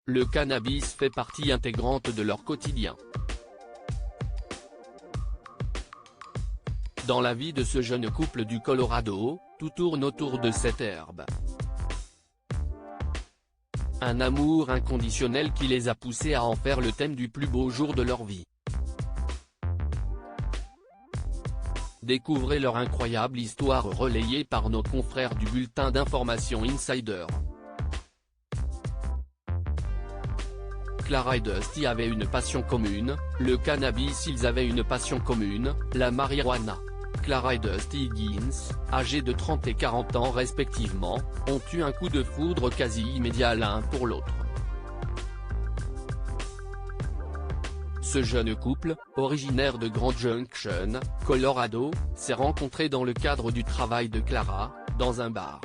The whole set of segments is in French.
Le cannabis fait partie intégrante de leur quotidien. Dans la vie de ce jeune couple du Colorado, tout tourne autour de cette herbe. Un amour inconditionnel qui les a poussés à en faire le thème du plus beau jour de leur vie. Découvrez leur incroyable histoire relayée par nos confrères du bulletin d'information Insider. Clara et Dusty avaient une passion commune, le cannabis. Ils avaient une passion commune, la marijuana. Clara et Dusty Higgins, âgés de 30 et 40 ans respectivement, ont eu un coup de foudre quasi immédiat l'un pour l'autre. Ce jeune couple, originaire de Grand Junction, Colorado, s'est rencontré dans le cadre du travail de Clara, dans un bar.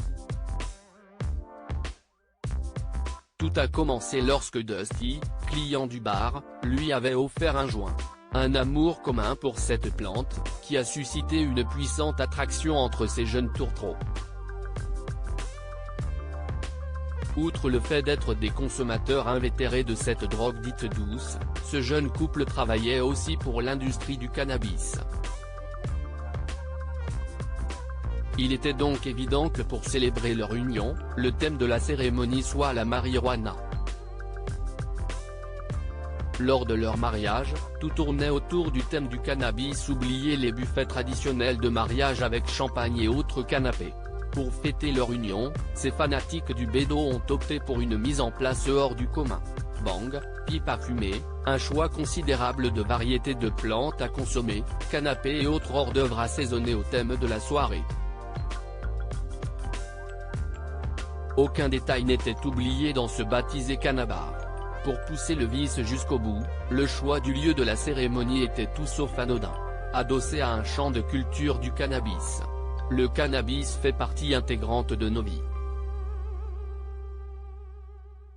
Tout a commencé lorsque Dusty, client du bar, lui avait offert un joint. Un amour commun pour cette plante, qui a suscité une puissante attraction entre ces jeunes tourtereaux. Outre le fait d'être des consommateurs invétérés de cette drogue dite douce, ce jeune couple travaillait aussi pour l'industrie du cannabis. Il était donc évident que pour célébrer leur union, le thème de la cérémonie soit la marijuana. Lors de leur mariage, tout tournait autour du thème du cannabis. Oubliez les buffets traditionnels de mariage avec champagne et autres canapés. Pour fêter leur union, ces fanatiques du bédo ont opté pour une mise en place hors du commun. Bang, pipe à fumer, un choix considérable de variétés de plantes à consommer, canapés et autres hors-d'œuvre assaisonnés au thème de la soirée. Aucun détail n'était oublié dans ce baptisé cannabar. Pour pousser le vice jusqu'au bout, le choix du lieu de la cérémonie était tout sauf anodin. Adossé à un champ de culture du cannabis. Le cannabis fait partie intégrante de nos vies.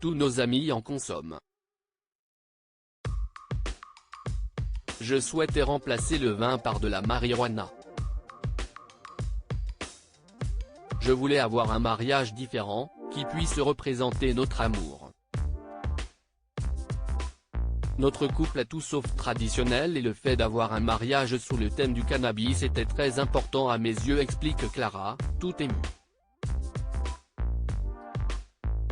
Tous nos amis en consomment. Je souhaitais remplacer le vin par de la marijuana. Je voulais avoir un mariage différent, qui puisse représenter notre amour. Notre couple est tout sauf traditionnel et le fait d'avoir un mariage sous le thème du cannabis était très important à mes yeux, explique Clara, tout émue.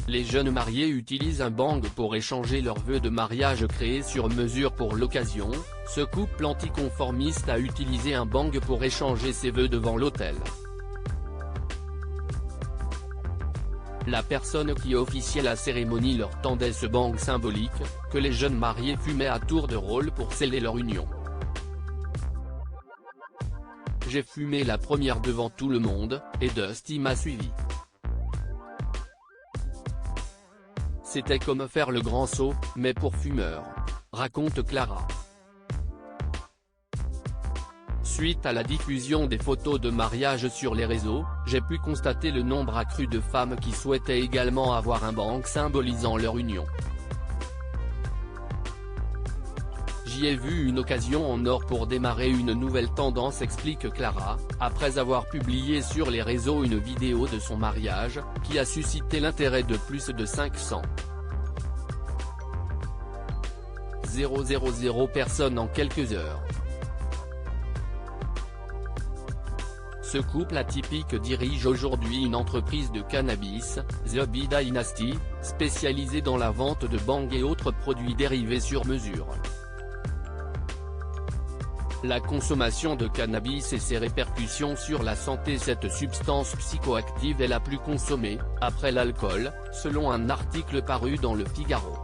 Les jeunes mariés utilisent un bang pour échanger leurs vœux de mariage créés sur mesure pour l'occasion. Ce couple anticonformiste a utilisé un bang pour échanger ses vœux devant l'autel. La personne qui officiait la cérémonie leur tendait ce bang symbolique, que les jeunes mariés fumaient à tour de rôle pour sceller leur union. J'ai fumé la première devant tout le monde, et Dusty m'a suivi. C'était comme faire le grand saut, mais pour fumeurs, raconte Clara. Suite à la diffusion des photos de mariage sur les réseaux, j'ai pu constater le nombre accru de femmes qui souhaitaient également avoir un bang symbolisant leur union. J'y ai vu une occasion en or pour démarrer une nouvelle tendance, explique Clara, après avoir publié sur les réseaux une vidéo de son mariage, qui a suscité l'intérêt de plus de 500 000 personnes en quelques heures. Ce couple atypique dirige aujourd'hui une entreprise de cannabis, The Bee Dynasty, spécialisée dans la vente de bang et autres produits dérivés sur mesure. La consommation de cannabis et ses répercussions sur la santé. Cette substance psychoactive est la plus consommée, après l'alcool, selon un article paru dans Le Figaro.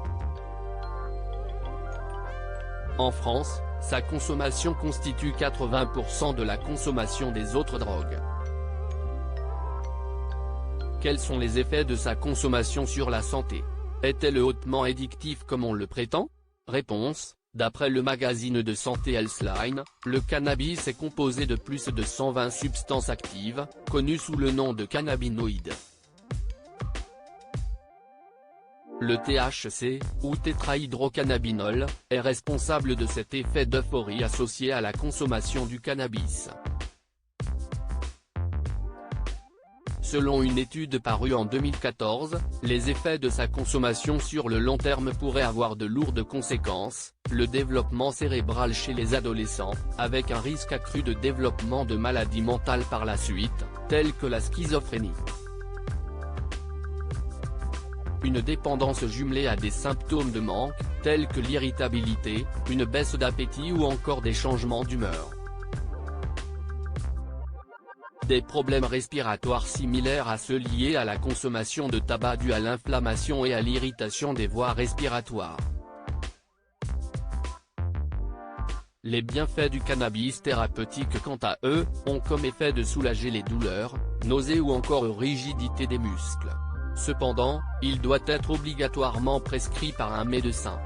En France, sa consommation constitue 80% de la consommation des autres drogues. Quels sont les effets de sa consommation sur la santé? Est-elle hautement addictive comme on le prétend? Réponse: d'après le magazine de santé Healthline, le cannabis est composé de plus de 120 substances actives, connues sous le nom de cannabinoïdes. Le THC, ou tétrahydrocannabinol, est responsable de cet effet d'euphorie associé à la consommation du cannabis. Selon une étude parue en 2014, les effets de sa consommation sur le long terme pourraient avoir de lourdes conséquences, le développement cérébral chez les adolescents, avec un risque accru de développement de maladies mentales par la suite, telles que la schizophrénie. Une dépendance jumelée à des symptômes de manque, tels que l'irritabilité, une baisse d'appétit ou encore des changements d'humeur. Des problèmes respiratoires similaires à ceux liés à la consommation de tabac dû à l'inflammation et à l'irritation des voies respiratoires. Les bienfaits du cannabis thérapeutique quant à eux, ont comme effet de soulager les douleurs, nausées ou encore rigidité des muscles. Cependant, il doit être obligatoirement prescrit par un médecin.